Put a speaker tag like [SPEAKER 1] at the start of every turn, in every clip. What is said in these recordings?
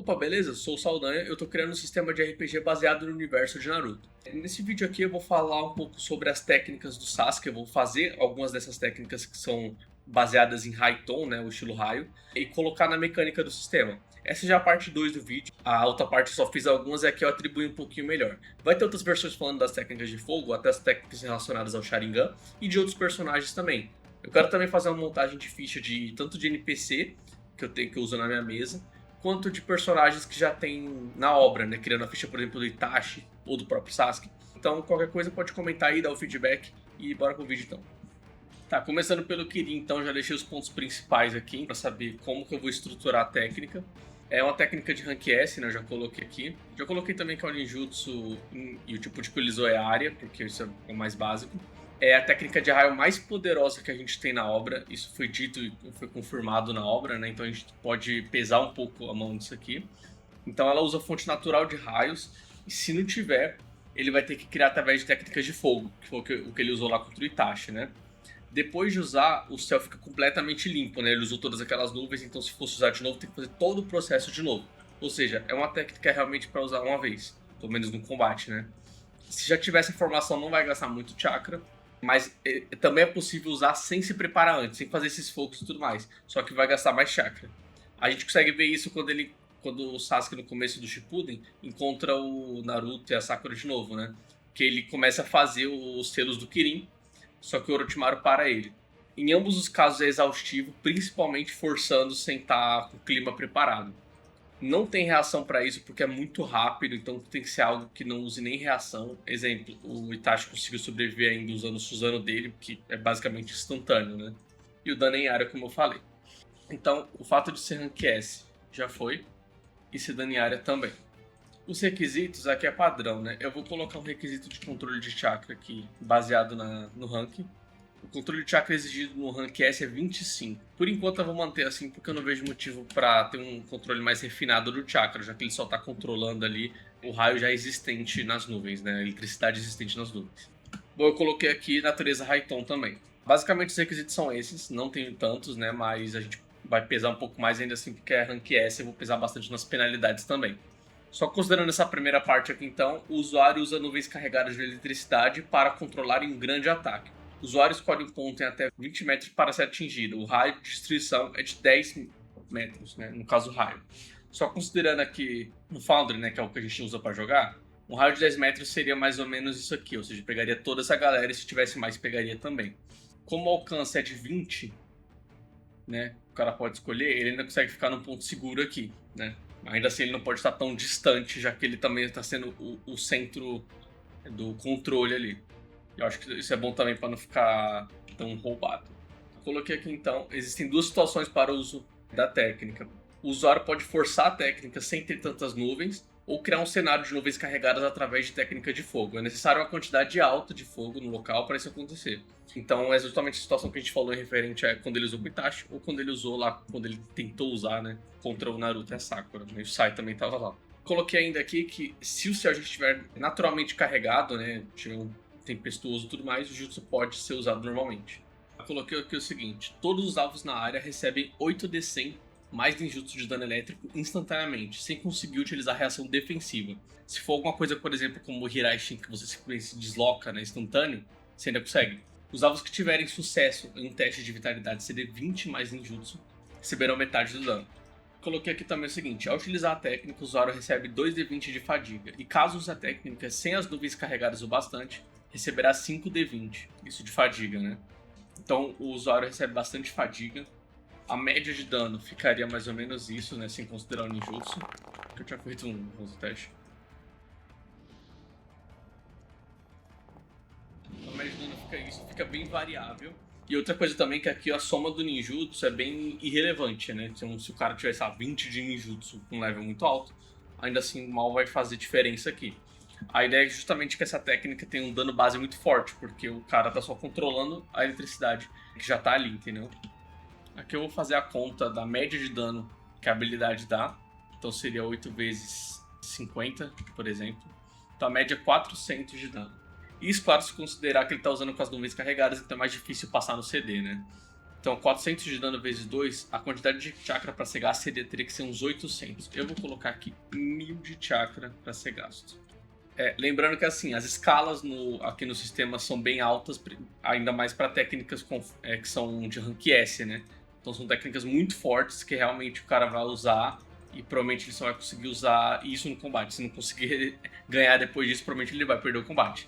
[SPEAKER 1] Opa, beleza? Sou o Saldanha, eu tô criando um sistema de RPG baseado no universo de Naruto. Nesse vídeo aqui eu vou falar um pouco sobre as técnicas do Sasuke, eu vou fazer algumas dessas técnicas que são baseadas em Raiton, né, o estilo raio, e colocar na mecânica do sistema. Essa já é a parte 2 do vídeo, a outra parte eu só fiz algumas e aqui eu atribuí um pouquinho melhor. Vai ter outras versões falando das técnicas de fogo, até as técnicas relacionadas ao Sharingan, e de outros personagens também. Eu quero também fazer uma montagem de ficha de tanto de NPC, que eu uso na minha mesa, quanto de personagens que já tem na obra, né? Criando a ficha, por exemplo, do Itachi ou do próprio Sasuke. Então, qualquer coisa pode comentar aí, dar o feedback e bora pro vídeo então. Tá, começando pelo Kirin, então já deixei os pontos principais aqui para saber como que eu vou estruturar a técnica. É uma técnica de Rank S, né? Eu já coloquei aqui. Já coloquei também que é o Ninjutsu e o tipo de que ele usou é a área, porque isso é o mais básico. É a técnica de raio mais poderosa que a gente tem na obra. Isso foi dito e foi confirmado na obra, né? Então a gente pode pesar um pouco a mão nisso aqui. Então ela usa fonte natural de raios. E se não tiver, ele vai ter que criar através de técnicas de fogo, que foi o que ele usou lá contra o Itachi, né? Depois de usar, o céu fica completamente limpo, né? Ele usou todas aquelas nuvens, então se fosse usar de novo, tem que fazer todo o processo de novo. Ou seja, é uma técnica realmente para usar uma vez, pelo menos no combate, né? Se já tivesse formação, não vai gastar muito chakra. Mas também é possível usar sem se preparar antes, sem fazer esses focos e tudo mais. Só que vai gastar mais chakra. A gente consegue ver isso quando o Sasuke no começo do Shippuden encontra o Naruto e a Sakura de novo, né? Que ele começa a fazer os selos do Kirin, só que o Orochimaru para ele. Em ambos os casos é exaustivo, principalmente forçando sem estar com o clima preparado. Não tem reação para isso porque é muito rápido, então tem que ser algo que não use nem reação. Exemplo, o Itachi conseguiu sobreviver ainda usando o Susanoo dele, que é basicamente instantâneo, né? E o dano em área, como eu falei. Então, o fato de ser Rank S já foi, e ser dano em área também. Os requisitos aqui é padrão, né? Eu vou colocar um requisito de controle de chakra aqui, baseado no rank. O controle de chakra exigido no Rank S é 25. Por enquanto eu vou manter assim, porque eu não vejo motivo para ter um controle mais refinado do chakra, já que ele só está controlando ali o raio já existente nas nuvens, né? A eletricidade existente nas nuvens. Bom, eu coloquei aqui natureza Raiton também. Basicamente os requisitos são esses, não tenho tantos, né? Mas a gente vai pesar um pouco mais ainda assim, porque é Rank S, eu vou pesar bastante nas penalidades também. Só considerando essa primeira parte aqui então, o usuário usa nuvens carregadas de eletricidade para controlar um grande ataque. O usuário escolhe um ponto em até 20 metros para ser atingido. O raio de destruição é de 10 metros, né? No caso, o raio. Só considerando aqui no Foundry, né? Que é o que a gente usa para jogar, um raio de 10 metros seria mais ou menos isso aqui. Ou seja, pegaria toda essa galera e se tivesse mais, pegaria também. Como o alcance é de 20, né? O cara pode escolher, ele ainda consegue ficar num ponto seguro aqui, né? Ainda assim, ele não pode estar tão distante, já que ele também está sendo o centro do controle ali. Eu acho que isso é bom também para não ficar tão roubado. Eu coloquei aqui então, existem duas situações para o uso da técnica. O usuário pode forçar a técnica sem ter tantas nuvens, ou criar um cenário de nuvens carregadas através de técnica de fogo. É necessário uma quantidade alta de fogo no local para isso acontecer. Então é justamente a situação que a gente falou em referente a quando ele usou o Itachi, ou quando ele usou lá, quando ele tentou usar, né, contra o Naruto e a Sakura. E o Sai também estava lá. Coloquei ainda aqui que se o céu já estiver naturalmente carregado, né, tiver um tempestuoso e tudo mais, o jutsu pode ser usado normalmente. Eu coloquei aqui o seguinte: todos os alvos na área recebem 8d100 mais ninjutsu de dano elétrico instantaneamente, sem conseguir utilizar a reação defensiva. Se for alguma coisa, por exemplo, como o Hiraishin, que você se desloca, né, instantâneo, você ainda consegue. Os alvos que tiverem sucesso em um teste de vitalidade CD20 mais ninjutsu receberão metade do dano. Coloquei aqui também o seguinte: ao utilizar a técnica, o usuário recebe 2d20 de fadiga, e caso use a técnica sem as nuvens carregadas o bastante, receberá 5d20, isso de fadiga, né? Então o usuário recebe bastante fadiga. A média de dano ficaria mais ou menos isso, né? Sem considerar o ninjutsu, que eu tinha feito um teste. A média de dano fica isso, fica bem variável. E outra coisa também que aqui a soma do ninjutsu é bem irrelevante, né? Então, se o cara tivesse 20 de ninjutsu com um level muito alto, ainda assim mal vai fazer diferença aqui. A ideia é justamente que essa técnica tem um dano base muito forte, porque o cara tá só controlando a eletricidade que já tá ali, entendeu? Aqui eu vou fazer a conta da média de dano que a habilidade dá. Então seria 8 vezes 50, por exemplo. Então a média é 400 de dano. Isso, claro, se considerar que ele tá usando com as nuvens carregadas, então é mais difícil passar no CD, né? Então 400 de dano vezes 2, a quantidade de chakra para ser gasto teria que ser uns 800. Eu vou colocar aqui 1000 de chakra para ser gasto. Lembrando que assim, as escalas aqui no sistema são bem altas, ainda mais para técnicas que são de rank S, né? Então são técnicas muito fortes que realmente o cara vai usar e provavelmente ele só vai conseguir usar isso no combate. Se não conseguir ganhar depois disso, provavelmente ele vai perder o combate.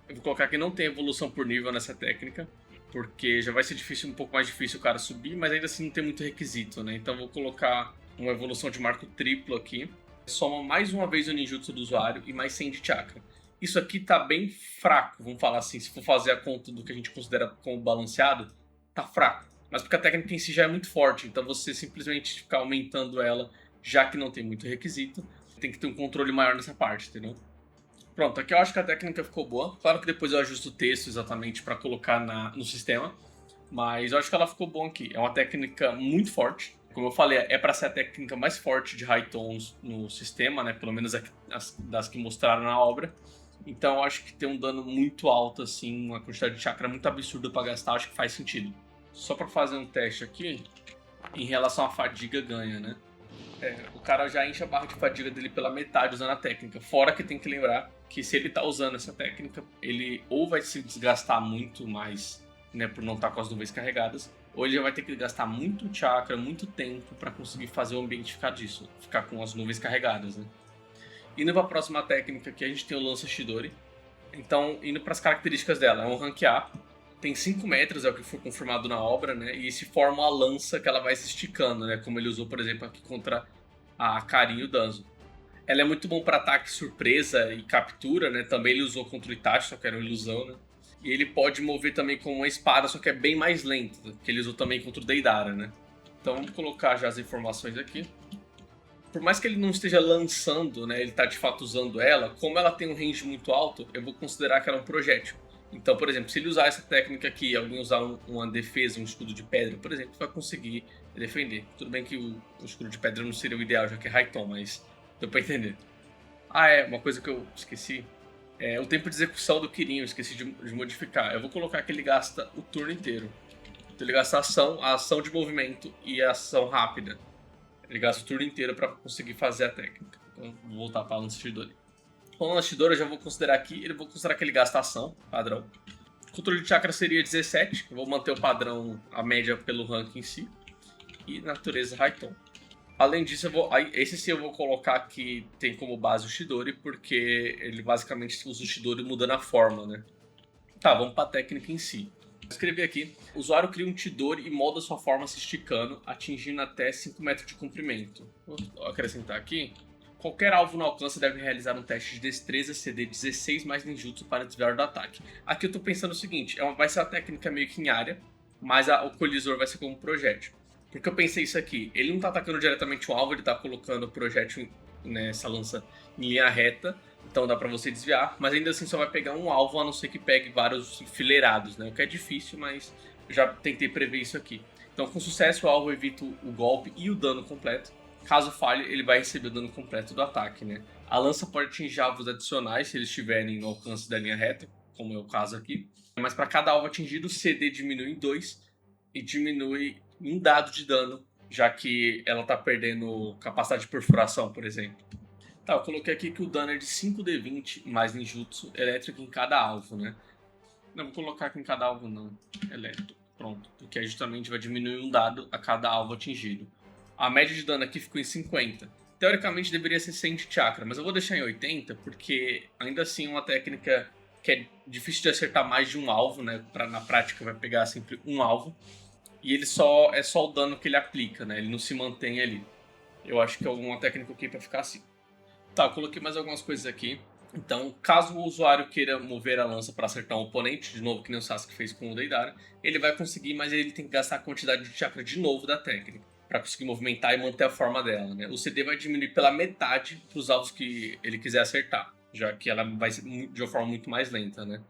[SPEAKER 1] Eu vou colocar que não tem evolução por nível nessa técnica, porque já vai ser difícil, um pouco mais difícil o cara subir, mas ainda assim não tem muito requisito, né? Então eu vou colocar uma evolução de marco triplo aqui. Soma mais uma vez o ninjutsu do usuário e mais 100 de chakra. Isso aqui tá bem fraco, vamos falar assim, se for fazer a conta do que a gente considera como balanceado, tá fraco. Mas porque a técnica em si já é muito forte, então você simplesmente ficar aumentando ela, já que não tem muito requisito, tem que ter um controle maior nessa parte, entendeu? Pronto, aqui eu acho que a técnica ficou boa. Claro que depois eu ajusto o texto exatamente para colocar no sistema, mas eu acho que ela ficou boa aqui. É uma técnica muito forte. Como eu falei, é para ser a técnica mais forte de high tones no sistema, né? Pelo menos das que mostraram na obra. Então eu acho que tem um dano muito alto, assim, uma quantidade de chakra muito absurda para gastar, acho que faz sentido. Só para fazer um teste aqui, em relação à fadiga ganha, né? O cara já enche a barra de fadiga dele pela metade usando a técnica. Fora que tem que lembrar que se ele tá usando essa técnica, ele ou vai se desgastar muito mais, né, por não estar com as nuvens carregadas, ou ele já vai ter que gastar muito chakra, muito tempo para conseguir fazer o ambiente ficar com as nuvens carregadas, né? Indo para a próxima técnica aqui, a gente tem o Lança Chidori. Então, indo para as características dela, é um rank A, tem 5 metros, é o que foi confirmado na obra, né? E se forma uma lança que ela vai se esticando, né? Como ele usou, por exemplo, aqui contra a Karin e o Danzo. Ela é muito bom para ataque surpresa e captura, né? Também ele usou contra o Itachi, só que era uma ilusão, né? E ele pode mover também com uma espada, só que é bem mais lento, que ele usou também contra o Deidara, né? Então vamos colocar já as informações aqui. Por mais que ele não esteja lançando, né? Ele tá de fato usando ela, como ela tem um range muito alto, eu vou considerar que ela é um projétil. Então, por exemplo, se ele usar essa técnica aqui e alguém usar uma defesa, um escudo de pedra, por exemplo, vai conseguir defender. Tudo bem que o escudo de pedra não seria o ideal, já que é Raiton, mas deu pra entender. Uma coisa que eu esqueci. O tempo de execução do Kirin, eu esqueci de modificar. Eu vou colocar que ele gasta o turno inteiro. Então ele gasta a ação de movimento e a ação rápida. Ele gasta o turno inteiro para conseguir fazer a técnica. Então vou voltar para a Lança Chidori. Com a Lança Chidori eu já vou considerar aqui, vou considerar que ele gasta ação, padrão. O controle de chakra seria 17, eu vou manter o padrão, a média pelo rank em si. E natureza Raiton. Além disso, esse sim eu vou colocar que tem como base o Chidori, porque ele basicamente usa o Chidori mudando a forma, né? Tá, vamos para a técnica em si. Vou escrever aqui. O usuário cria um Chidori e molda sua forma se esticando, atingindo até 5 metros de comprimento. Vou acrescentar aqui. Qualquer alvo no alcance deve realizar um teste de destreza CD 16 mais ninjutsu para desviar do ataque. Aqui eu tô pensando o seguinte, vai ser uma técnica meio que em área, mas o colisor vai ser como projétil. Porque eu pensei isso aqui, ele não tá atacando diretamente o alvo, ele tá colocando o projétil nessa lança em linha reta, então dá pra você desviar, mas ainda assim só vai pegar um alvo, a não ser que pegue vários enfileirados, né? O que é difícil, mas eu já tentei prever isso aqui. Então com sucesso o alvo evita o golpe e o dano completo. Caso falhe, ele vai receber o dano completo do ataque, né? A lança pode atingir alvos adicionais se eles estiverem no alcance da linha reta, como é o caso aqui. Mas para cada alvo atingido, o CD diminui em 2 e diminui um dado de dano, já que ela tá perdendo capacidade de perfuração, por exemplo. Tá, eu coloquei aqui que o dano é de 5d20 mais ninjutsu elétrico em cada alvo, né? Não, vou colocar aqui em cada alvo não, elétrico, pronto. Porque aí justamente vai diminuir um dado a cada alvo atingido. A média de dano aqui ficou em 50. Teoricamente deveria ser 100 de chakra, mas eu vou deixar em 80 porque ainda assim é uma técnica que é difícil de acertar mais de um alvo, né? Na prática vai pegar sempre um alvo. E ele é só o dano que ele aplica, né? Ele não se mantém ali. Eu acho que é uma técnica aqui pra ficar assim. Tá, eu coloquei mais algumas coisas aqui. Então, caso o usuário queira mover a lança para acertar um oponente, de novo que nem o Sasuke fez com o Deidara, ele vai conseguir, mas ele tem que gastar a quantidade de chakra de novo da técnica para conseguir movimentar e manter a forma dela, né? O CD vai diminuir pela metade para os alvos que ele quiser acertar, já que ela vai ser de uma forma muito mais lenta, né?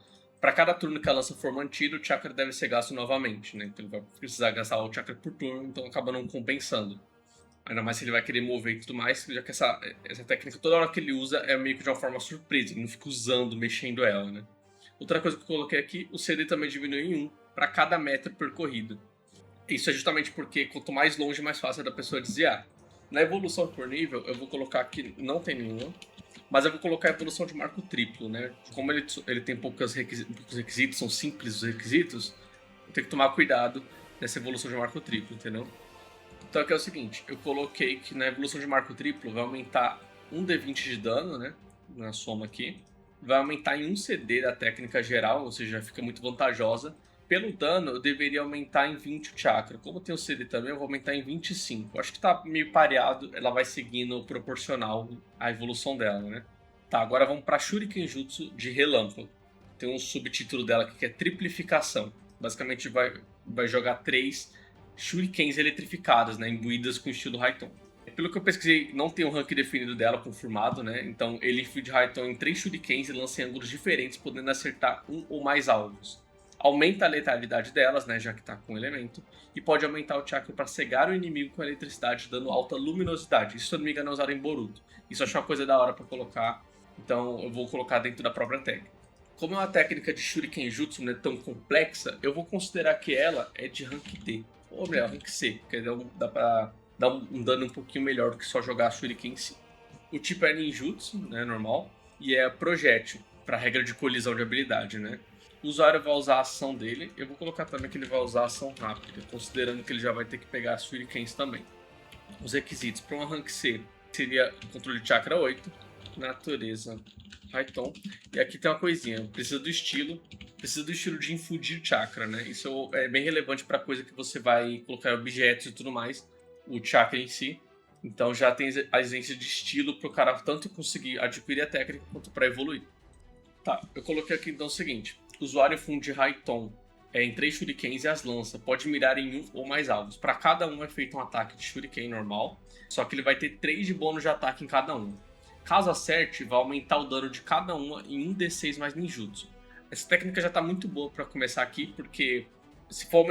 [SPEAKER 1] Para cada turno que a lança for mantida, o chakra deve ser gasto novamente, né? Então ele vai precisar gastar o chakra por turno, então acaba não compensando. Ainda mais se ele vai querer mover e tudo mais, já que essa técnica, toda hora que ele usa, é meio que de uma forma surpresa, ele não fica usando, mexendo ela, né? Outra coisa que eu coloquei aqui, o CD também diminui em 1 para cada metro percorrido. Isso é justamente porque quanto mais longe, mais fácil é da pessoa desviar. Na evolução por nível, eu vou colocar aqui, não tem nenhuma, mas eu vou colocar a evolução de marco triplo, né? Como ele tem poucos requisitos, são simples os requisitos, eu tenho que tomar cuidado nessa evolução de marco triplo, entendeu? Então aqui é o seguinte, eu coloquei que na evolução de marco triplo vai aumentar 1d20 de dano, né? Na soma aqui. Vai aumentar em 1 CD da técnica geral, ou seja, fica muito vantajosa. Pelo dano, eu deveria aumentar em 20 o chakra. Como tem o CD também, eu vou aumentar em 25. Acho que tá meio pareado, ela vai seguindo proporcional à evolução dela, né? Tá, agora vamos pra Shuriken Jutsu de Relâmpago. Tem um subtítulo dela aqui que é Triplificação. Basicamente vai jogar 3 Shurikens eletrificadas, né? Imbuídas com estilo Raiton. Pelo que eu pesquisei, não tem um rank definido dela confirmado, né? Então ele inflige Raiton em 3 Shurikens e lança em ângulos diferentes, podendo acertar um ou mais alvos. Aumenta a letalidade delas, né? Já que tá com o elemento. E pode aumentar o chakra para cegar o inimigo com eletricidade, dando alta luminosidade. Isso, se eu não me engano, é usado em Boruto. Isso eu acho uma coisa da hora para colocar. Então eu vou colocar dentro da própria técnica. Como é uma técnica de Shuriken Jutsu não é tão complexa, eu vou considerar que ela é de rank D. Ou melhor, rank C, porque dá pra dar um dano um pouquinho melhor do que só jogar a Shuriken em si. O tipo é ninjutsu, né, normal, e é projétil, para regra de colisão de habilidade, né. O usuário vai usar a ação dele, eu vou colocar também que ele vai usar a ação rápida, considerando que ele já vai ter que pegar as Shurikens também. Os requisitos para uma rank C seria controle de chakra 8, natureza Raiton, e aqui tem uma coisinha, precisa do estilo de infundir chakra, né? Isso é bem relevante para coisa que você vai colocar objetos e tudo mais, o chakra em si. Então já tem a exigência de estilo para o cara tanto conseguir adquirir a técnica quanto para evoluir. Tá, eu coloquei aqui então o seguinte: o usuário funde Raiton em 3 shurikens e as lança, pode mirar em um ou mais alvos. Para cada um é feito um ataque de shuriken normal, só que ele vai ter 3 de bônus de ataque em cada um. Caso acerte, vai aumentar o dano de cada uma em 1d6 mais ninjutsu. Essa técnica já tá muito boa para começar aqui, porque se for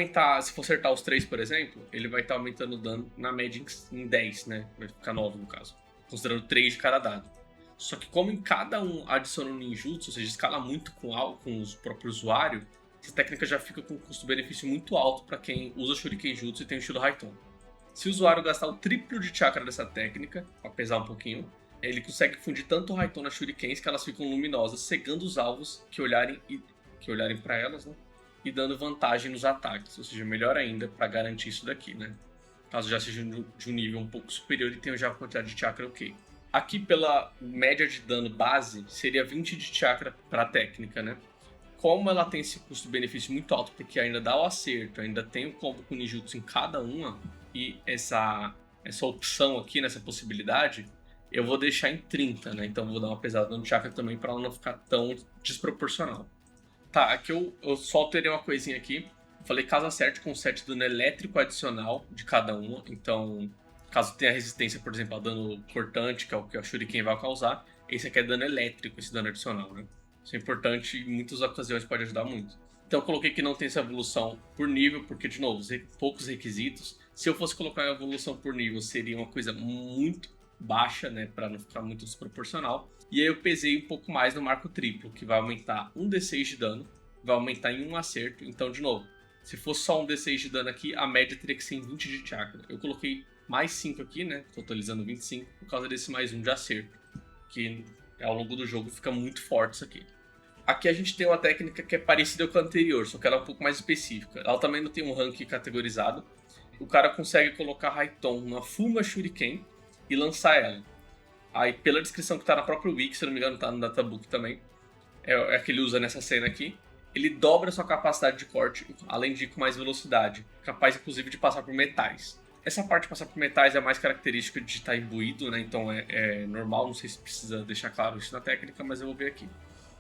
[SPEAKER 1] acertar os 3, por exemplo, ele vai estar aumentando o dano na média em 10, né? Vai ficar 9 no caso, considerando 3 de cada dado. Só que como em cada um adiciona um ninjutsu, ou seja, escala muito com o próprio usuário, essa técnica já fica com um custo-benefício muito alto para quem usa Shuriken Jutsu e tem o estilo Raiton. Se o usuário gastar o triplo de chakra dessa técnica, pra pesar um pouquinho, ele consegue fundir tanto o Raiton nas Shurikens que elas ficam luminosas, cegando os alvos que olharem para elas, né? E dando vantagem nos ataques, ou seja, melhor ainda para garantir isso daqui, né? Caso já seja de um nível um pouco superior e tenha já a quantidade de chakra ok. Aqui pela média de dano base, seria 20 de chakra para a técnica, né? Como ela tem esse custo-benefício muito alto, porque ainda dá o acerto, ainda tem o combo com ninjutsu em cada uma, e essa opção aqui, nessa possibilidade, eu vou deixar em 30, né? Então vou dar uma pesada no chakra também para ela não ficar tão desproporcional. Tá, aqui eu só alterei uma coisinha aqui. Eu falei caso acerte com 7 de dano elétrico adicional de cada uma. Então, caso tenha resistência, por exemplo, a dano cortante, que é o que a Shuriken vai causar, esse aqui é dano elétrico, esse dano adicional, né? Isso é importante e em muitas ocasiões pode ajudar muito. Então eu coloquei que não tem essa evolução por nível, porque, de novo, poucos requisitos. Se eu fosse colocar a evolução por nível, seria uma coisa muito baixa, né, para não ficar muito desproporcional. E aí eu pesei um pouco mais no marco triplo, que vai aumentar 1d6 de dano, vai aumentar em um acerto. Então, de novo, se fosse só um d6 de dano aqui, a média teria que ser em 20 de chakra. Eu coloquei mais 5 aqui, né, totalizando 25, por causa desse mais um de acerto, que ao longo do jogo fica muito forte isso aqui. Aqui a gente tem uma técnica que é parecida com a anterior, só que ela é um pouco mais específica. Ela também não tem um rank categorizado. O cara consegue colocar Raiton numa Fuma Shuriken e lançar ela. Aí, pela descrição que tá na própria Wiki, se não me engano, tá no databook também, é a que ele usa nessa cena aqui, ele dobra sua capacidade de corte, além de ir com mais velocidade, capaz inclusive de passar por metais. Essa parte de passar por metais é mais característica de estar imbuído, né? Então é normal, não sei se precisa deixar claro isso na técnica, mas eu vou ver aqui.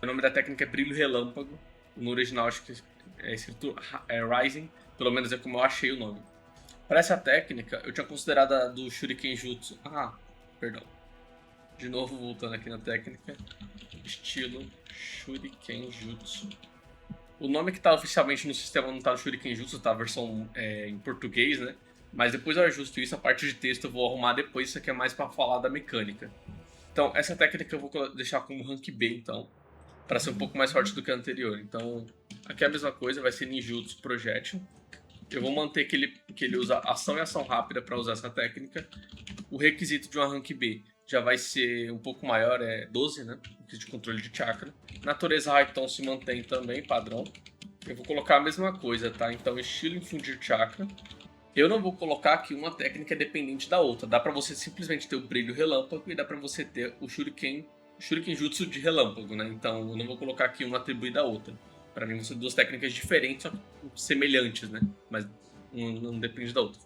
[SPEAKER 1] O nome da técnica é Brilho Relâmpago, no original acho que é escrito Rising, pelo menos é como eu achei o nome. Para essa técnica, eu tinha considerado a do Shuriken Jutsu. Perdão. De novo, voltando aqui na técnica. Estilo Shuriken Jutsu. O nome que tá oficialmente no sistema não tá no Shuriken Jutsu, tá a versão em português, né? Mas depois eu ajusto isso, a parte de texto eu vou arrumar depois, isso aqui é mais para falar da mecânica. Então, essa técnica eu vou deixar como rank B, então, para ser um pouco mais forte do que a anterior. Então, aqui é a mesma coisa, vai ser ninjutsu projétil. eu vou manter que ele usa ação e ação rápida para usar essa técnica. O requisito de uma rank B já vai ser um pouco maior, é 12, né? De controle de chakra. Natureza Raiton se mantém também, padrão. Eu vou colocar a mesma coisa, tá? Então, estilo infundir chakra. Eu não vou colocar aqui uma técnica dependente da outra. Dá pra você simplesmente ter o brilho relâmpago e dá pra você ter o Shuriken Jutsu de relâmpago, né? Então, eu não vou colocar aqui uma atribuída à outra. Pra mim, são duas técnicas diferentes, só semelhantes, né? Mas não depende da outra.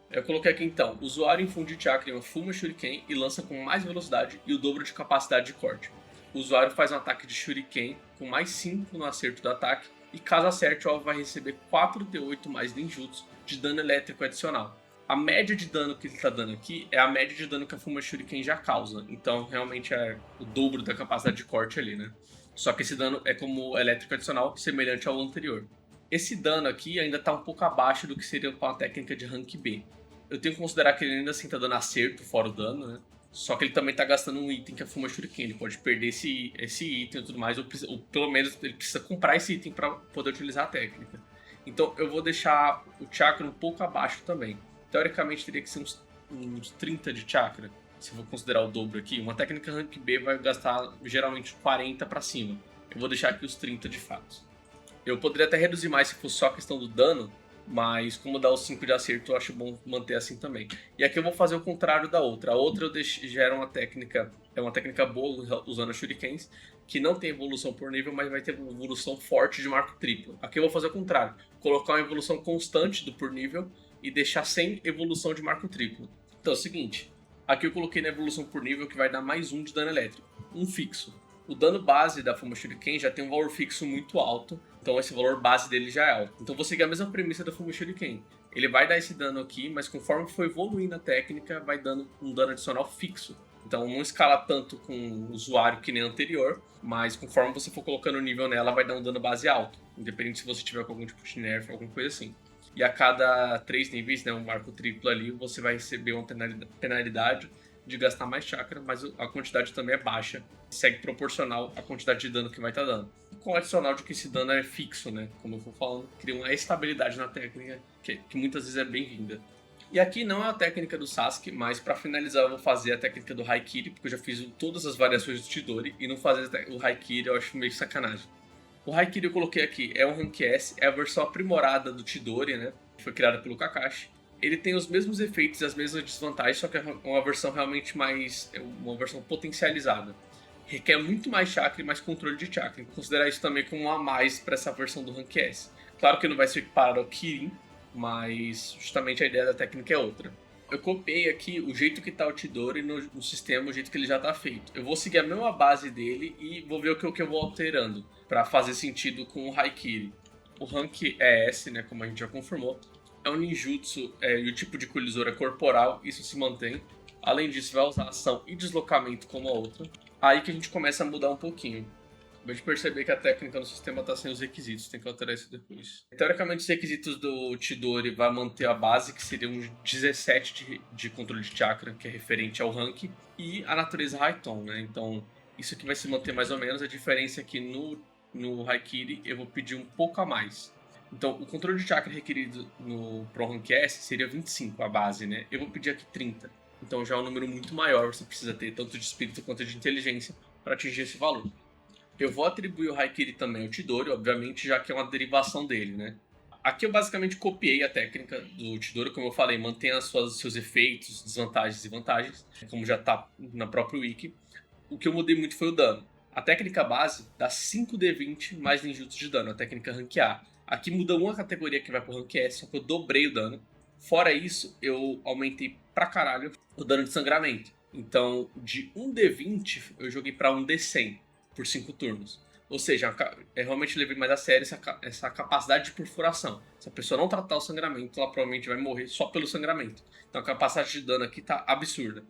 [SPEAKER 1] Eu coloquei aqui então, o usuário infunde chakra em uma Fuma Shuriken e lança com mais velocidade e o dobro de capacidade de corte. O usuário faz um ataque de Shuriken com mais 5 no acerto do ataque e caso acerte, o alvo vai receber 4d8 mais ninjutsu de dano elétrico adicional. A média de dano que ele está dando aqui é a média de dano que a Fuma Shuriken já causa, então realmente é o dobro da capacidade de corte ali, né? Só que esse dano é como elétrico adicional, semelhante ao anterior. Esse dano aqui ainda está um pouco abaixo do que seria com a técnica de rank B. Eu tenho que considerar que ele ainda assim tá dando acerto, fora o dano, né? Só que ele também tá gastando um item que é a Fuma Shuriken. Ele pode perder esse item e tudo mais, ou pelo menos ele precisa comprar esse item para poder utilizar a técnica. Então eu vou deixar o chakra um pouco abaixo também. Teoricamente teria que ser uns 30 de chakra, se eu vou considerar o dobro aqui. Uma técnica rank B vai gastar geralmente 40 para cima. Eu vou deixar aqui os 30 de fato. Eu poderia até reduzir mais se fosse só a questão do dano, mas como dá os 5 de acerto, eu acho bom manter assim também. E aqui eu vou fazer o contrário da outra. A outra já era uma técnica boa usando as shurikens, que não tem evolução por nível, mas vai ter uma evolução forte de marco triplo. Aqui eu vou fazer o contrário, colocar uma evolução constante do por nível e deixar sem evolução de marco triplo. Então é o seguinte, aqui eu coloquei na evolução por nível que vai dar mais 1 de dano elétrico, um fixo. O dano base da Fuma Shuriken já tem um valor fixo muito alto, então esse valor base dele já é alto. Então vou seguir a mesma premissa da Fuma Shuriken. Ele vai dar esse dano aqui, mas conforme for evoluindo a técnica, vai dando um dano adicional fixo. Então não escala tanto com o usuário que nem o anterior, mas conforme você for colocando o nível nela, vai dar um dano base alto. Independente se você tiver com algum tipo de nerf ou alguma coisa assim. E a cada 3 níveis, né, um marco triplo ali, você vai receber uma penalidade de gastar mais chakra, mas a quantidade também é baixa. Segue proporcional à quantidade de dano que vai estar dando. Com o adicional de que esse dano é fixo, né? Como eu vou falando, cria uma estabilidade na técnica que muitas vezes é bem-vinda. E aqui não é a técnica do Sasuke, mas para finalizar eu vou fazer a técnica do Haikiri, porque eu já fiz todas as variações do Chidori, e não fazer o Haikiri eu acho meio sacanagem. O Haikiri eu coloquei aqui, é um Rank S, é a versão aprimorada do Chidori, né? Foi criada pelo Kakashi. Ele tem os mesmos efeitos e as mesmas desvantagens, só que é uma versão realmente mais... é uma versão potencializada. Requer muito mais chakra e mais controle de chakra. Considerar isso também como um a mais para essa versão do Rank S. Claro que não vai ser equiparado ao Kirin, mas justamente a ideia da técnica é outra. Eu copiei aqui o jeito que está o Chidori no sistema, o jeito que ele já está feito. Eu vou seguir a mesma base dele e vou ver o que eu vou alterando para fazer sentido com o Haikiri. O Rank é S, né, como a gente já confirmou. É um ninjutsu e o tipo de colisor é corporal, isso se mantém. Além disso, vai usar ação e deslocamento como a outra. Aí que a gente começa a mudar um pouquinho. Acabei de perceber que a técnica no sistema está sem os requisitos, tem que alterar isso depois. Teoricamente, os requisitos do Chidori vai manter a base, que seria um 17 de controle de chakra, que é referente ao rank, e a natureza Raiton, né? Então, isso aqui vai se manter mais ou menos. A diferença é que no Haikiri eu vou pedir um pouco a mais. Então, o controle de chakra requerido no Pro Rank S seria 25, a base, né? Eu vou pedir aqui 30. Então já é um número muito maior, você precisa ter tanto de espírito quanto de inteligência para atingir esse valor. Eu vou atribuir o Haikiri também ao Chidori, obviamente, já que é uma derivação dele, né? Aqui eu basicamente copiei a técnica do Chidori, como eu falei, mantém seus efeitos, desvantagens e vantagens, como já está na própria wiki. O que eu mudei muito foi o dano. A técnica base dá 5d20 mais ninjutsu de dano, a técnica Rank A. Aqui muda uma categoria que vai pro Rank S, só que eu dobrei o dano. Fora isso, eu aumentei pra caralho o dano de sangramento. Então, de 1d20, eu joguei pra 1d100 por 5 turnos. Ou seja, eu realmente levei mais a sério essa capacidade de perfuração. Se a pessoa não tratar o sangramento, ela provavelmente vai morrer só pelo sangramento. Então a capacidade de dano aqui tá absurda.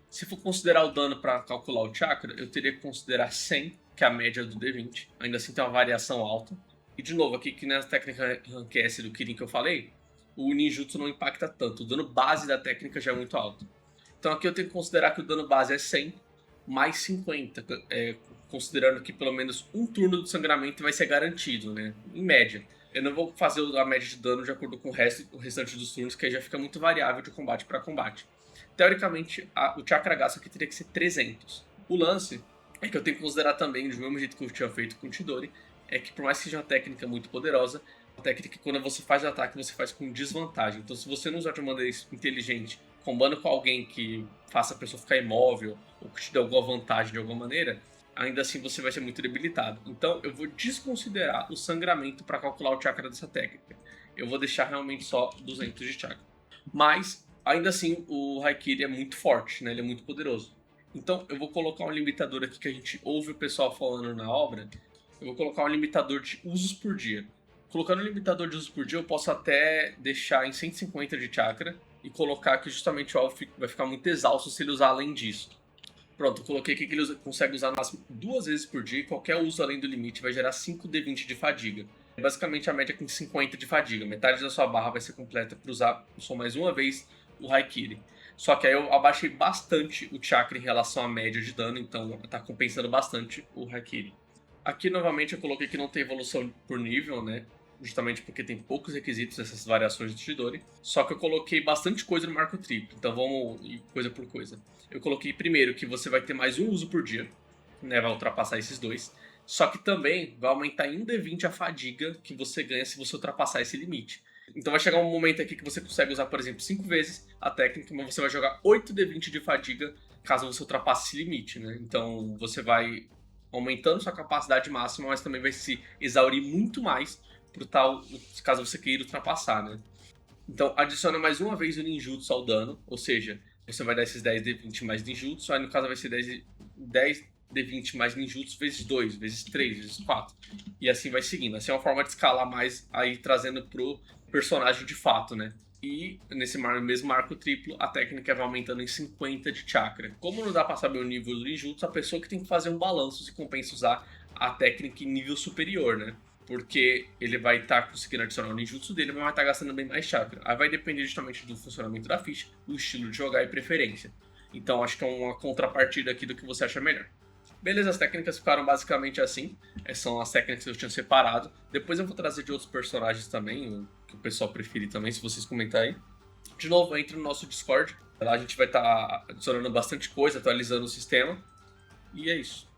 [SPEAKER 1] Se for considerar o dano para calcular o chakra, eu teria que considerar 100, que é a média do D20. Ainda assim tem uma variação alta. E de novo, aqui que na técnica Rank S do Kirin que eu falei, o ninjutsu não impacta tanto. O dano base da técnica já é muito alto. Então aqui eu tenho que considerar que o dano base é 100 mais 50, considerando que pelo menos um turno de sangramento vai ser garantido, né? Em média. Eu não vou fazer a média de dano de acordo com o restante dos turnos, que aí já fica muito variável de combate para combate. Teoricamente, o chakra gasto aqui teria que ser 300. O lance é que eu tenho que considerar também, do mesmo jeito que eu tinha feito com o Chidori, é que por mais que seja uma técnica muito poderosa, a técnica que quando você faz o ataque, você faz com desvantagem. Então se você não usar de uma maneira inteligente, combando com alguém que faça a pessoa ficar imóvel, ou que te dê alguma vantagem de alguma maneira, ainda assim você vai ser muito debilitado. Então eu vou desconsiderar o sangramento para calcular o chakra dessa técnica. Eu vou deixar realmente só 200 de chakra. Mas, ainda assim, o Haikiri é muito forte, né? Ele é muito poderoso. Então eu vou colocar um limitador aqui que a gente ouve o pessoal falando na obra. Eu vou colocar um limitador de usos por dia. Colocando um limitador de usos por dia, eu posso até deixar em 150 de chakra e colocar que justamente o alvo vai ficar muito exausto se ele usar além disso. Pronto, eu coloquei aqui que ele consegue usar no máximo 2 vezes por dia e qualquer uso além do limite vai gerar 5d20 de fadiga. Basicamente a média é com 50 de fadiga. Metade da sua barra vai ser completa para usar só mais uma vez o Haikiri. Só que aí eu abaixei bastante o chakra em relação à média de dano, então tá compensando bastante o Haikiri. Aqui novamente eu coloquei que não tem evolução por nível, né? Justamente porque tem poucos requisitos dessas variações do Chidori. Só que eu coloquei bastante coisa no marco triplo, então vamos ir coisa por coisa. Eu coloquei primeiro que você vai ter mais um uso por dia, né? Vai ultrapassar esses dois. Só que também vai aumentar em 1d20 a fadiga que você ganha se você ultrapassar esse limite. Então vai chegar um momento aqui que você consegue usar, por exemplo, 5 vezes a técnica, mas você vai jogar 8d20 de fadiga caso você ultrapasse esse limite, né? Então você vai aumentando sua capacidade máxima, mas também vai se exaurir muito mais pro tal, caso você queira ultrapassar, né? Então adiciona mais uma vez o ninjutsu ao dano, ou seja, você vai dar esses 10d20 mais ninjutsu, aí no caso vai ser 10d20 mais ninjutsu vezes 2, vezes 3, vezes 4. E assim vai seguindo. Assim é uma forma de escalar mais aí trazendo pro personagem de fato, né? E nesse mesmo marco triplo, a técnica vai aumentando em 50 de chakra. Como não dá pra saber o nível do ninjutsu, a pessoa que tem que fazer um balanço se compensa usar a técnica em nível superior, né? Porque ele vai estar conseguindo adicionar o ninjutsu dele, mas vai estar gastando bem mais chakra. Aí vai depender justamente do funcionamento da ficha, do estilo de jogar e preferência. Então acho que é uma contrapartida aqui do que você acha melhor. Beleza, as técnicas ficaram basicamente assim. São as técnicas que eu tinha separado. Depois eu vou trazer de outros personagens também, que o pessoal preferir também, se vocês comentarem aí. De novo, entre no nosso Discord. Lá a gente vai estar adicionando bastante coisa, atualizando o sistema. E é isso.